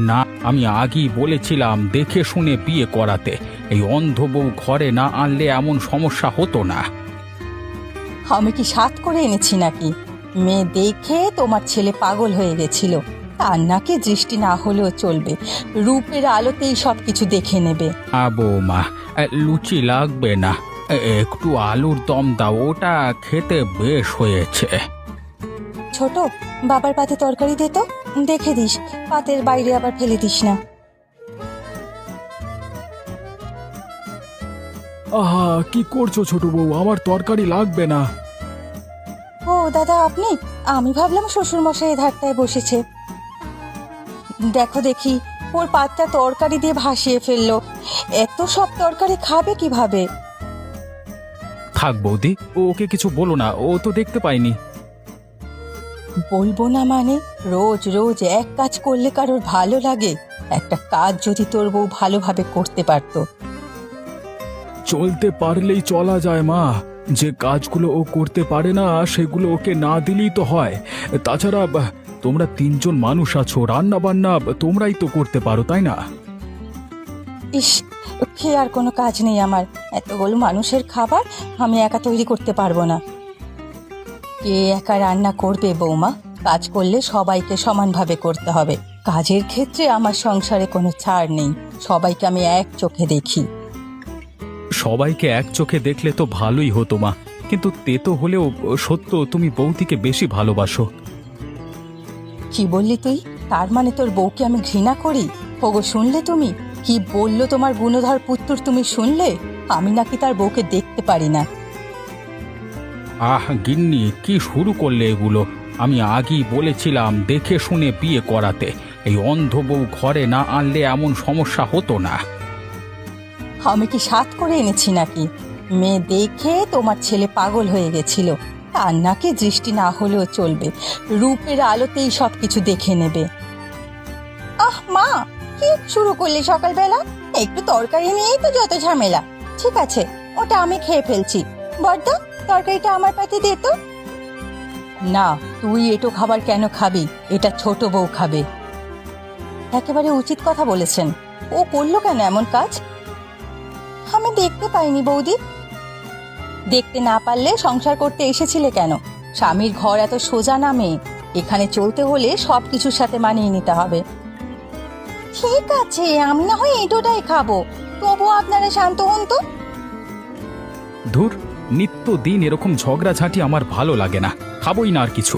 না, আমি আগেই বলেছিলাম দেখে শুনে বিয়ে করাতে। এই অন্ধ বউ ঘরে না আনলে এমন সমস্যা হতো না। আমি কি সাত করে এনেছি নাকি? মেয়ে দেখে তোমার ছেলে পাগল হয়ে গেছিল। তার নাকি দৃষ্টি না হলেও চলবে, রূপের আলোতেই সব কিছু দেখে নেবে। বৌমা, লুচি লাগবে না, একটু আলুর দম দাও, ওটা খেতে বেশ হয়েছে। ছোট, বাবার পাতে তরকারি দে তো, দেখে দিস পাতের বাইরে আবার ফেলে দিস না। আহা, কি করছো ছোট বউ? আমার তরকারি লাগবে না। ও দাদা, আপনি? আমি ভাবলাম শ্বশুর মশাই এ ধারটায় বসেছে। দেখো দেখি, ওর পাতটা তরকারি দিয়ে ভাসিয়ে ফেললো। এত সব তরকারি খাবে কিভাবে? থাক বৌদি, ওকে কিছু বলো না, ও তো দেখতে পাইনি। বলবো না মানে? রোজ রোজ এক কাজ করলে কারোর ভালো লাগে? একটা কাজ যদি তোর বউ ভালোভাবে করতে পারতো। চলতে পারলেই চলা যায় মা। যে কাজগুলো ও করতে পারে না সেগুলো ওকে না দিলেই তো হয়। তাছাড়া তোমরা তিনজন মানুষ আছো, রান্না বান্না তোমরাই তো করতে পারো, তাই না? ইস, খেয়ে আর কোনো কাজ নেই আমার। এতগুলো মানুষের খাবার আমি একা তৈরি করতে পারবো না। কে একা রান্না করবে বৌমা? কাজ করলে সবাইকে সমানভাবে করতে হবে। কাজের ক্ষেত্রে আমার সংসারে কোনো ছাড় নেই, সবাইকে আমি এক চোখে দেখি। সবাইকে এক চোখে দেখলে তো ভালোই হতো মা, কিন্তু তেতো হলেও সত্য তুমি বৌদিকে বেশি ভালোবাসো। কি বললি তুই? তার মানে তোর বউকে আমি ঘৃণা করি? ওগো, শুনলে তুমি কি বললো তোমার গুণধর পুত্র? তুমি শুনলে? আমি নাকি তার বউকে দেখতে পারি না। গিন্নি, কি শুরু করলে এগুলো? আমি আগেই বলেছিলাম দেখে শুনে বিয়ে করাতে। এই অন্ধ বউ ঘরে না আনলে এমন সমস্যা হতো না। আমি কি সাত করে এনেছি নাকি? মেয়ে দেখে তোমার ছেলে পাগল হয়ে গেছিল। তার নাকি দৃষ্টি না হলেও চলবে, রূপের আলোতেই সব কিছু দেখে নেবে। আহ মা, কি শুরু করলে সকালবেলা? একটু তরকারি নিয়েই তো যত ঝামেলা। ঠিক আছে, ওটা আমি খেয়ে ফেলছি। বড়দা, তরকারিটা আমার পাতে দে তো। না, তুই এটো খাবার কেন খাবি? এটা ছোট বউ খাবে। একেবারে উচিত কথা বলেছেন। ও করলো কেন এমন কাজ? আমি দেখতে পাইনি বৌদি। দেখতে না পারলে সংসার করতে এসেছিলে কেন? স্বামীর ঘর এত সোজা না মেয়ে, এখানে চলতে হলে সবকিছুর সাথে মানিয়ে নিতে হবে। ঠিক আছে, আমি না হয় এঁটোটাই খাবো, তবু আপনারা শান্ত হন তো। ধুর, নিত্যদিন এরকম ঝগড়াঝাঁটি আমার ভালো লাগে না, খাবোই না আর কিছু।